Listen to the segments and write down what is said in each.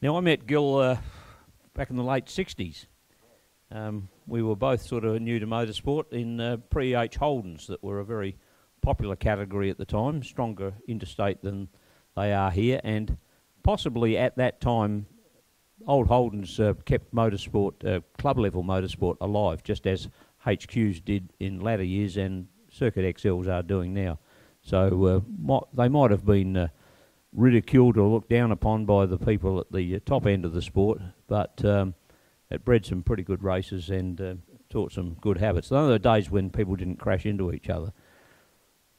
Now, I met Gil back in the late 60s. We were both sort of new to motorsport in pre-H Holdens that were a very popular category at the time, stronger interstate than they are here, and possibly at that time old Holdens kept motorsport, club-level motorsport alive, just as HQs did in latter years and Circuit XLs are doing now. So they might have been ridiculed or looked down upon by the people at the top end of the sport, but it bred some pretty good races and taught some good habits. Those are the days when people didn't crash into each other.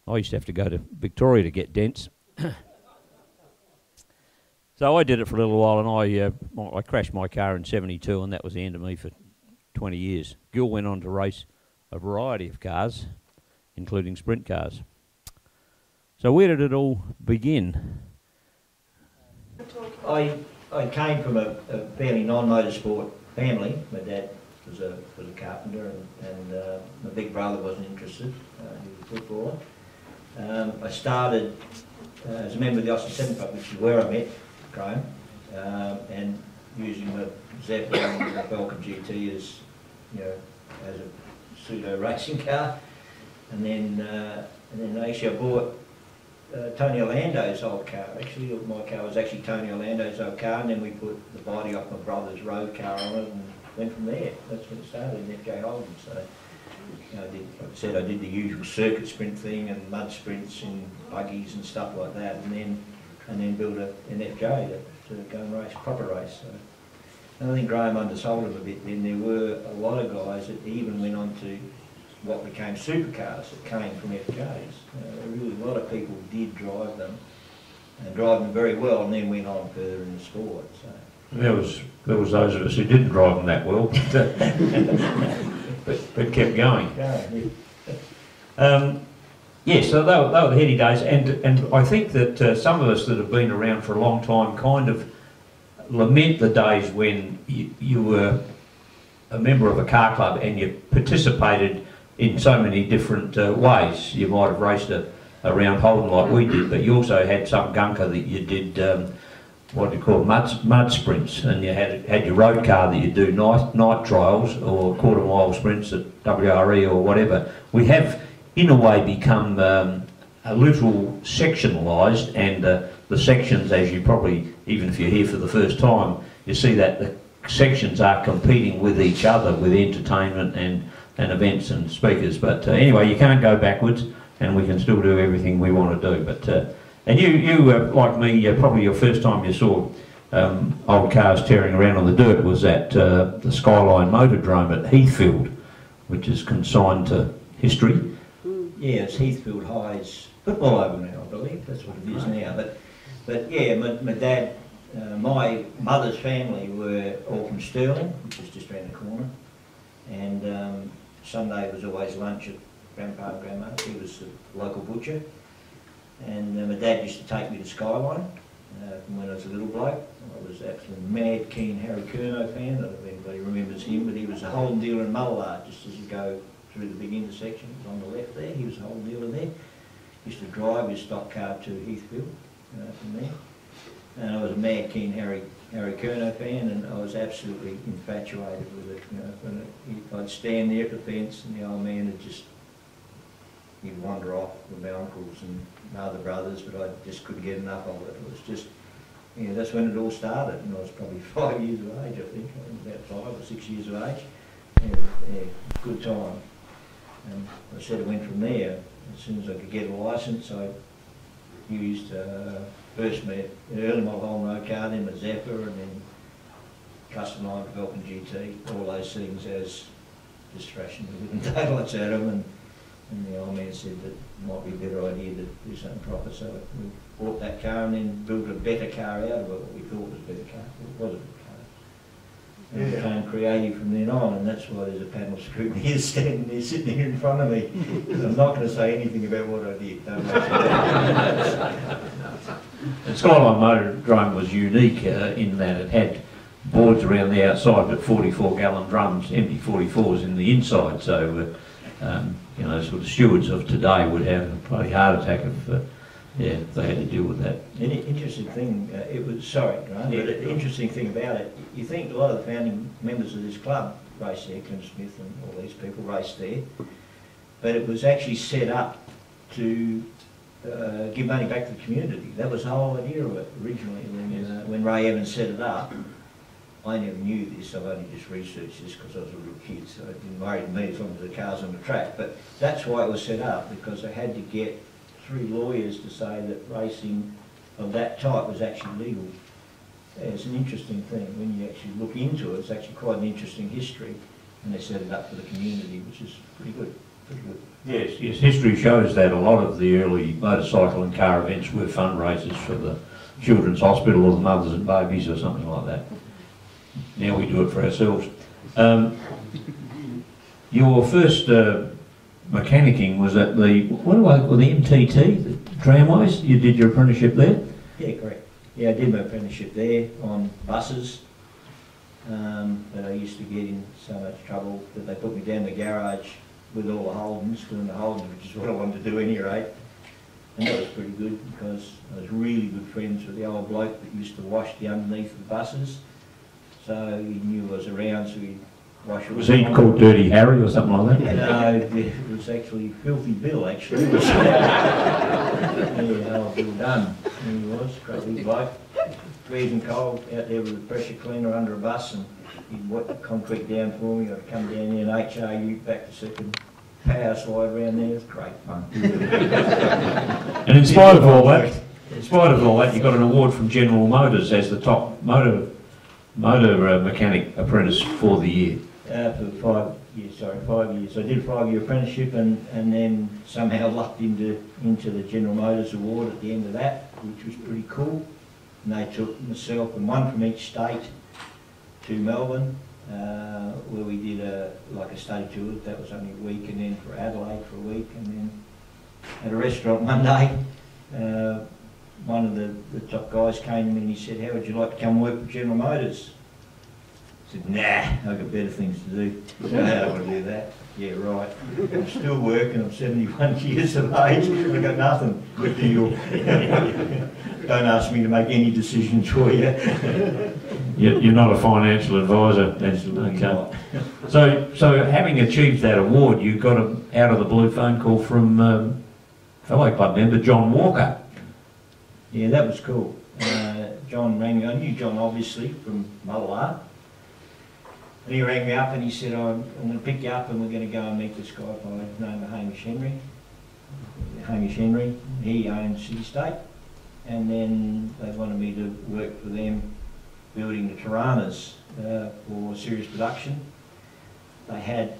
I used to have to go to Victoria to get dents. So I did it for a little while, and I crashed my car in '72, and that was the end of me for 20 years. Gil went on to race a variety of cars, including sprint cars. So where did it all begin? I came from a fairly non-motorsport family. My dad was a carpenter, and my big brother wasn't interested. He was a footballer. I started as a member of the Aussie 7 Club, which is where I met Graham, and using the Zeppelin and the Falcon GT as, as a pseudo racing car, and then actually I bought Tony Orlando's old car. Actually, my car was actually Tony Orlando's old car, and then we put the body off my brother's road car on it, and went from there. That's when it started in FJ Holden. So, like I said, I did the usual circuit sprint thing and mud sprints and buggies and stuff like that, and then built an FJ to go and race, proper race. So, and I think Graham undersold him a bit then. There were a lot of guys that even went on to what became supercars that came from FJs. Really, a lot of people did drive them, and drive them very well, and then went on further in the sport. So. There was those of us who didn't drive them that well, but kept going. Yes, so they were the heady days, and I think that some of us that have been around for a long time kind of lament the days when you were a member of a car club and you participated in so many different ways. You might have raced around Holden like we did, but you also had some gunker that you did what do you call mud sprints, and you had your road car that you do night trials or quarter mile sprints at WRE or whatever. We have in a way become a little sectionalised, and the sections, as you probably, even if you're here for the first time, you see that the sections are competing with each other with entertainment and events and speakers. But anyway, you can't go backwards, and we can still do everything we want to do. But and you like me, probably your first time you saw old cars tearing around on the dirt was at the Skyline Motordrome at Heathfield, which is consigned to history. Yeah, it's Heathfield High's football oval now, I believe. That's what it is now. But yeah, my dad, my mother's family were all from Stirling, which is just around the corner. And Sunday was always lunch at Grandpa and Grandma. He was the local butcher. And my dad used to take me to Skyline from when I was a little bloke. I was absolutely mad keen Harry Curnow fan. I don't know if anybody remembers him, but he was a Holden dealer in Mullard, just as you go through the big intersection on the left there. He was a Holden dealer there. Used to drive his stock car to Heathfield from there. And I was a mad keen Harry Curnow fan, and I was absolutely infatuated with it. I'd stand there at the fence, and the old man would he'd wander off with my uncles and my other brothers, but I just couldn't get enough of it. It was just, that's when it all started, and I was probably 5 years of age, I think. I was about 5 or 6 years of age. Yeah, good time. And I said I went from there. As soon as I could get a licence, I used first my early model Holden road car, then my Zephyr, and then custom line Falcon GT, all those things as just thrashing the living daylights out of them. And the old man said that it might be a better idea to do something proper, so we bought that car and then built a better car out of it, what we thought was a better car. It was a good car. And became creative from then on, and that's why there's a panel of scrutineers standing there, sitting here in front of me. I'm not going to say anything about what I did. Don't And Skyline Motordrome was unique in that it had boards around the outside, but 44-gallon drums, empty 44s in the inside. So, sort of stewards of today would have a bloody heart attack if Yeah, they had to deal with that. An interesting thing, it was, sorry, right? Yeah. But the interesting thing about it, you think a lot of the founding members of this club raced there, Clint Smith and all these people raced there, but it was actually set up to give money back to the community. That was the whole idea of it originally when Ray Evans set it up. I never knew this, I've only just researched this because I was a little kid, so it didn't worry me as long as the car's on the track. But that's why it was set up, because they had to get 3 lawyers to say that racing of that type was actually legal. Yeah, it's an interesting thing. When you actually look into it, it's actually quite an interesting history, and they set it up for the community, which is pretty good. Pretty good. Yes, yes, history shows that a lot of the early motorcycle and car events were fundraisers for the Children's Hospital or the Mothers and Babies or something like that. Now we do it for ourselves. Your first mechanicking was at the, what do I call the MTT, the tramways? You did your apprenticeship there? Yeah, correct. Yeah, I did my apprenticeship there on buses, but I used to get in so much trouble that they put me down the garage with all the Holdens, doing the Holdens, which is what I wanted to do any rate. And that was pretty good because I was really good friends with the old bloke that used to wash the underneath of the buses. So he knew I was around, so he'd wash all. Was he called Dirty Harry or something like that? No, it was actually Filthy Bill, actually. Yeah, old Bill Dunn, he was, great big bloke. Freezing cold, out there with a pressure cleaner under a bus, and he'd wet the concrete down for me. I'd come down there and HRU back to second power slide around there. It was great fun. And in spite of all that, you got an award from General Motors as the top motor mechanic apprentice for the year. For 5 years, sorry, 5 years. I did a 5-year apprenticeship and then somehow lucked into the General Motors Award at the end of that, which was pretty cool. And they took myself and one from each state to Melbourne, where we did a study tour. That was only a week, and then for Adelaide for a week, and then at a restaurant one day, one of the top guys came to me and he said, "How would you like to come work for General Motors?" I said, "Nah, I've got better things to do." I don't want to do that. Yeah, right. I'm still working, I'm 71 years of age, I've got nothing. Good deal. Don't ask me to make any decisions for you. You're not a financial advisor. That's okay. So having achieved that award, you got an out of the blue phone call from fellow club member John Walker. Yeah, that was cool. John rang me. I knew John obviously from Mullala. And he rang me up and he said, I'm going to pick you up and we're going to go and meet this guy by the name of Hamish Henry. Hamish Henry, he owns City State. And then they wanted me to work for them building the Tiranas for series production. They had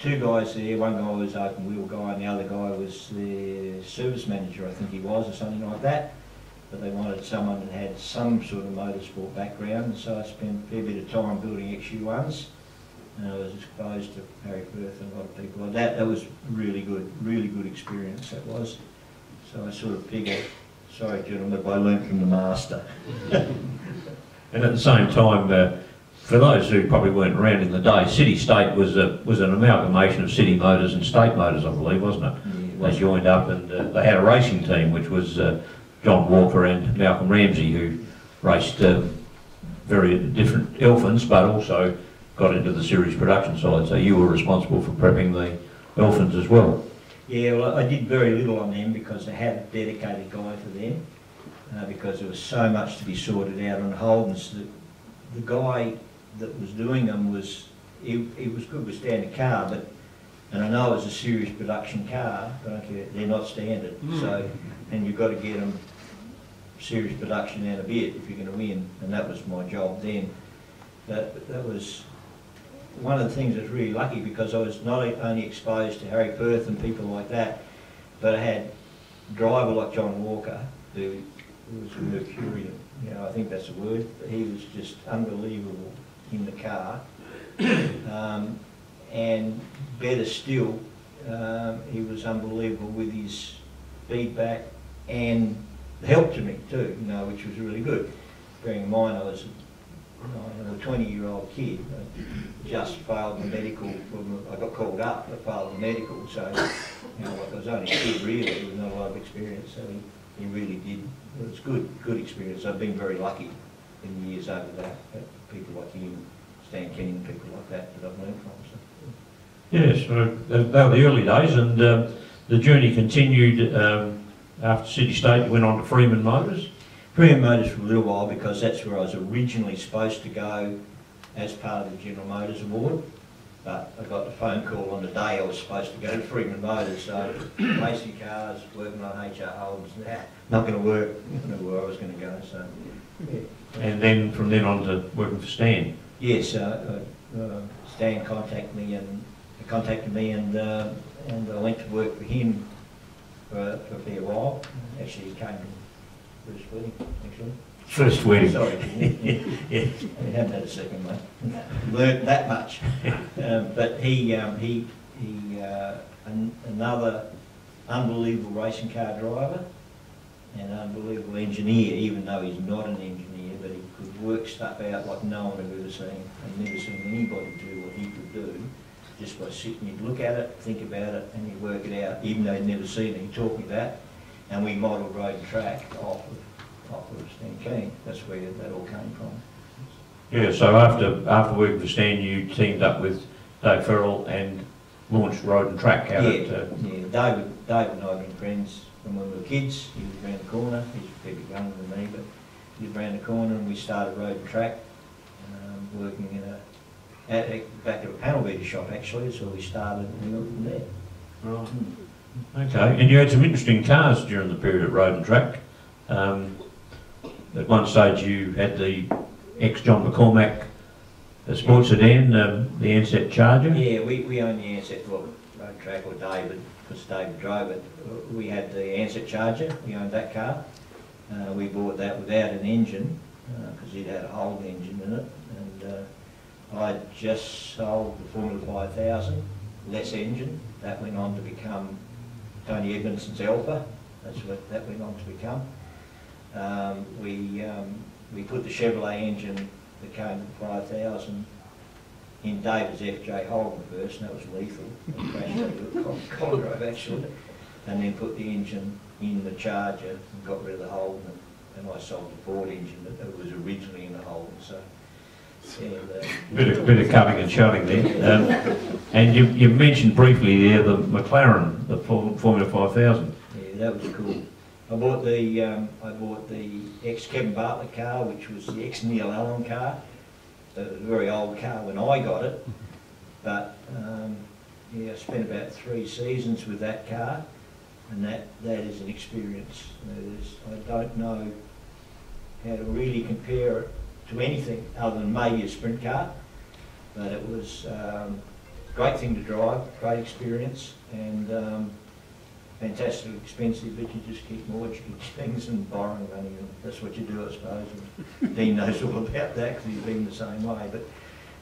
2 guys there. One guy was open wheel guy and the other guy was their service manager, I think he was, or something like that. But they wanted someone that had some sort of motorsport background, so I spent a fair bit of time building XU1s. And I was exposed to Harry Perth and a lot of people like that. That was really good experience, that was. So I sort of figured, sorry gentlemen, but I learnt from the master. And at the same time, for those who probably weren't around in the day, City State was an amalgamation of City Motors and State Motors, I believe, wasn't it? Yeah, they joined up and they had a racing team, which was John Walker and Malcolm Ramsey, who raced very different elephants, but also got into the series production side. So you were responsible for prepping the elephants as well. Yeah, well, I did very little on them because I had a dedicated guy for them, because there was so much to be sorted out on Holdens. The guy that was doing them was, he was good with standard car, but, and I know it's a series production car, but they're not standard. So, and you've got to get them series production out a bit if you're going to win, and that was my job then. That was one of the things that was really lucky, because I was not only exposed to Harry Perth and people like that, but I had a driver like John Walker, who was a Mercurian. You know, I think that's a word, but he was just unbelievable in the car. And better still, he was unbelievable with his feedback and help to me too, you know, which was really good. Bearing in mind I was a 20-year-old kid. I just failed the medical. I got called up, I failed the medical, so you know, like I was only a kid really, with not a lot of experience. So he really did. It was good experience. I've been very lucky in the years over that. People like him, Stan Kenny, people like that I've learned from. So. Yes, they were the early days, and the journey continued after City State. You went on to Freeman Motors. Freeman Motors for a little while, because that's where I was originally supposed to go as part of the General Motors Award. But I got the phone call on the day I was supposed to go to Freeman Motors, so racing cars, working on HR Holdens, not going to work. I knew where I was going to go. So, yeah. And then from then on to working for Stan. Yes, Stan contacted me and I went to work for him for a fair while. Actually, he came to first wedding, actually. First wedding. Sorry, yeah. I haven't had a second one. Learned that much. But another unbelievable racing car driver and unbelievable engineer, even though he's not an engineer, but he could work stuff out like no one had ever seen. I've never seen anybody do what he could do, just by sitting. You'd look at it, think about it, and you'd work it out, even though you'd never seen it. He taught me that, and we modelled road and track off of Stan Kenny. That's where that all came from. Yeah, so after working for Stan, you teamed up with Dave Ferrell and launched Road and Track out at... David and I have been friends from when we were kids. He was around the corner. He's a fair bit younger than me, but he was around the corner, and we started Road and Track, working in back at a panel beater shop, actually. So we started and we went from there. Right. Okay, and you had some interesting cars during the period at Road and Track. At one stage you had the ex-John McCormack sports sedan, the Ansett Charger. Yeah, we owned the Ansett, well, Road Track, or David, because David drove it. We had the Ansett Charger, we owned that car. We bought that without an engine, because it had a whole engine in it. And I just sold the Formula 5000, less engine. That went on to become Tony Edmondson's Alpha. That's what that went on to become. We put the Chevrolet engine that came with 5000 in David's FJ Holden first, and that was lethal. It crashed over Collar Grove, actually. And then put the engine in the Charger and got rid of the Holden, and I sold the Ford engine that was originally in the Holden. So, yeah, bit of cutting and shutting there. And you mentioned briefly there the McLaren, the Formula 5000. Yeah, that was cool. I bought the ex-Kevin Bartlett car, which was the ex-Neil Allen car. It was a very old car when I got it, but yeah, I spent about 3 seasons with that car, and that is an experience. I don't know how to really compare it to anything other than maybe a sprint car, but it was a great thing to drive, great experience, and fantastically expensive, but you just keep mortgaging things and borrowing money, and that's what you do, I suppose. And Dean knows all about that because he's been the same way.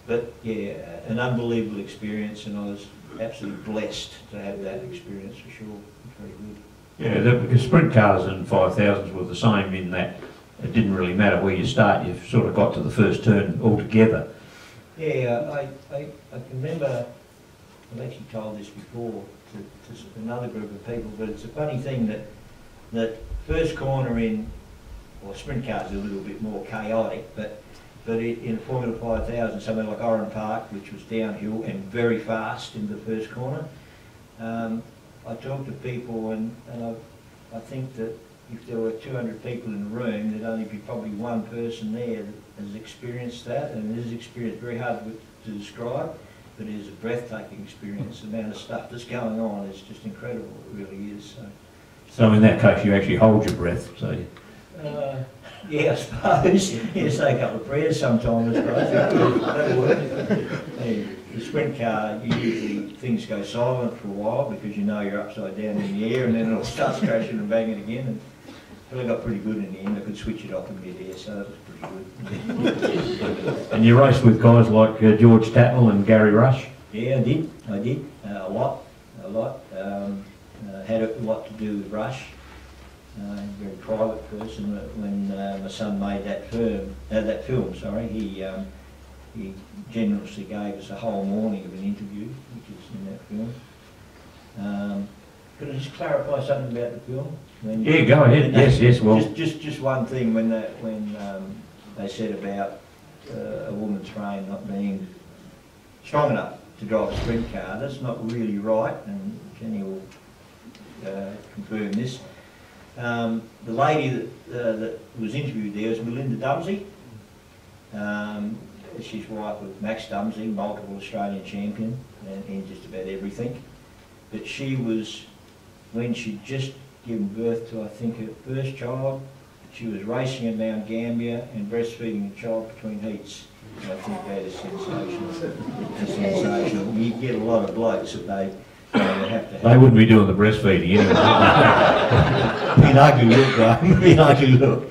But yeah, an unbelievable experience, and I was absolutely blessed to have that experience for sure. It's very good. Yeah, because sprint cars and 5000s were the same in that it didn't really matter where you start, you sort of got to the first turn altogether. Yeah, I can remember, I've actually told this before to another group of people, but it's a funny thing that first corner in, well, sprint cars are a little bit more chaotic, but in Formula 5000, somewhere like Oran Park, which was downhill and very fast in the first corner, I talked to people, and I think that if there were 200 people in the room, there'd only be probably one person there that has experienced that, and it is experienced, very hard to describe. But it is a breathtaking experience. The amount of stuff that's going on is just incredible. It really is. So in that case, you actually hold your breath. So. Yeah, I suppose. You say a couple of prayers sometimes, I suppose. That'll work. The sprint car, usually things go silent for a while because you know you're upside down in the air, and then it'll start crashing and banging again. But I got pretty good in the end. I could switch it off in mid-air, so that was pretty good. And you raced with guys like George Tatnell and Gary Rush? Yeah, I did. A lot. Had a lot to do with Rush. A very private person. When my son made that film, he generously gave us a whole morning of an interview, which is in that film. Could I just clarify something about the film? Yeah, go ahead. Yes. Well, just one thing when they said about a woman's frame not being strong enough to drive a sprint car. That's not really right, and Jenny will confirm this. The lady that was interviewed there was Melinda Dumsey. She's wife of Max Dumsey, multiple Australian champion in just about everything. But she was, when she'd just given birth to, I think, her first child, she was racing in Mount Gambier and breastfeeding a child between heats. And I think that is sensational. You get a lot of blokes that they have to have. They wouldn't be doing the breastfeeding anyway. Be an ugly look, Graham. Be an ugly look.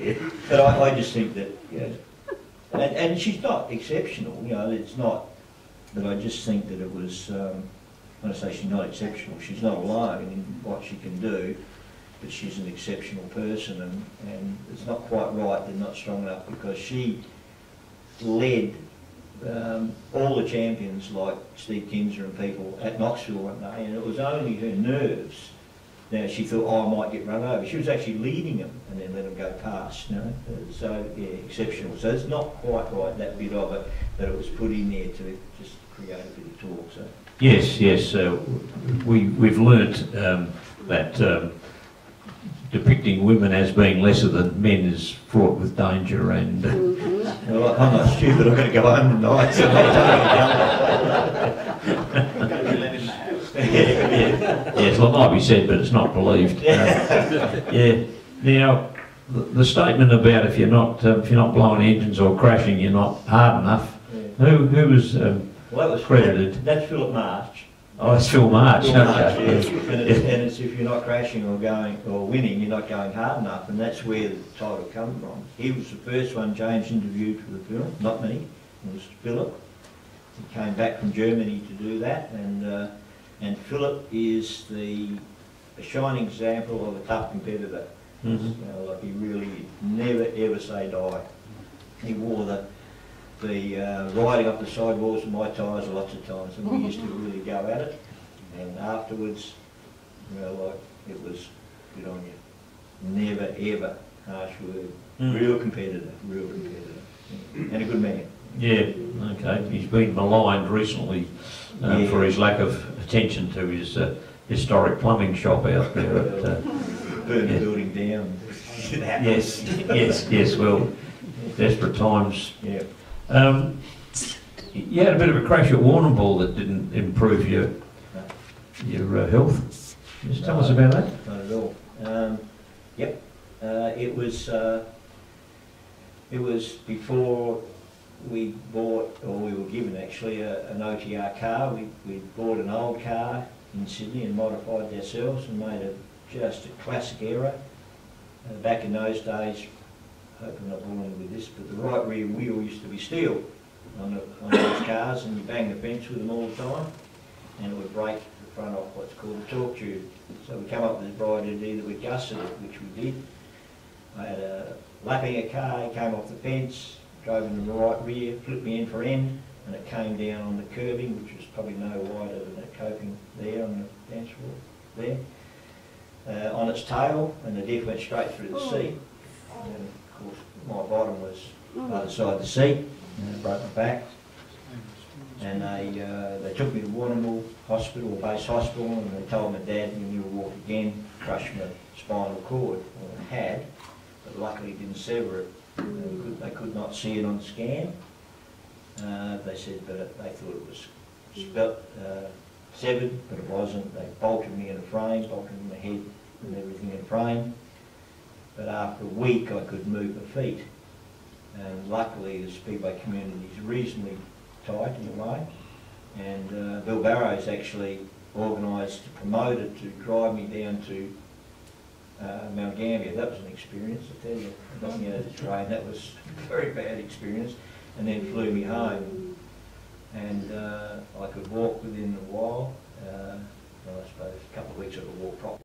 But I just think that, you know, and she's not exceptional, you know, it's not, but I just think that it was, when I say she's not exceptional, she's not alone in what she can do, but she's an exceptional person, and it's not quite right they're not strong enough, because she led all the champions like Steve Kinser and people at Knoxville one day, and it was only her nerves. Now she thought, oh, I might get run over. She was actually leading them and then let them go past, you know. So yeah, exceptional. So it's not quite right, that bit of it, that it was put in there to just create a bit of talk. So. Yes. We've learnt that depicting women as being lesser than men is fraught with danger, and well, I'm not stupid. I'm going to go home tonight. So yes, well, it might be said, but it's not believed. Yeah. Now, the statement about if you're not blowing engines or crashing, you're not hard enough. Yeah. Who was well, that was credited? That's Philip March. Oh, it's Phil March. Phil March, yeah. And it's if you're not crashing or going or winning, you're not going hard enough, and that's where the title comes from. He was the first one James interviewed for the film, not me. It was Philip. He came back from Germany to do that, and Philip is a shining example of a tough competitor. Mm-hmm. You know, like he really never ever say die. He wore the riding up the sidewalls of my tyres lots of times, and we used to really go at it. And afterwards, you know, like it was good on you. Never ever harsh word. Real competitor, and a good man. Yeah, okay. He's been maligned recently for his lack of attention to his historic plumbing shop out there. Burn the building down. Yes. Well, desperate times. Yeah. You had a bit of a crash at Warrnambool that didn't improve your health. Just tell us about that. Not at all. Yep. It was before we bought, or we were given actually, an OTR car. We bought an old car in Sydney and modified it ourselves and made just a classic error. Back in those days, I hope I'm not boring with this, but the right rear wheel used to be steel on those cars, and you bang the fence with them all the time, and it would break the front off what's called a torque tube. So we come up with this bright idea that we gusset it, which we did. I had a lapping a car, he came off the fence, drove in the right rear, flipped me end for end, and it came down on the curbing, which was probably no wider than that coping there on the dance floor there, on its tail, and the diff went straight through the seat. And of course, my bottom was other side of the seat, and it broke my back. And they took me to Warrnambool Hospital, or base hospital, and they told my dad, when you walk again, crush my spinal cord. Well, it had, but luckily it didn't sever it. They could not see it on scan. They said, but they thought it was severed, but it wasn't. They bolted me in a frame, bolted my head and everything in a frame. But after a week I could move my feet. And luckily the speedway community is reasonably tight in a way. And Bill Barrows actually organised to promote it, to drive me down to Mount Gambier. That was an experience, I tell you. Got me out of the train. That was a very bad experience. And then flew me home. And I could walk within a while. Well, I suppose a couple of weeks I could walk properly.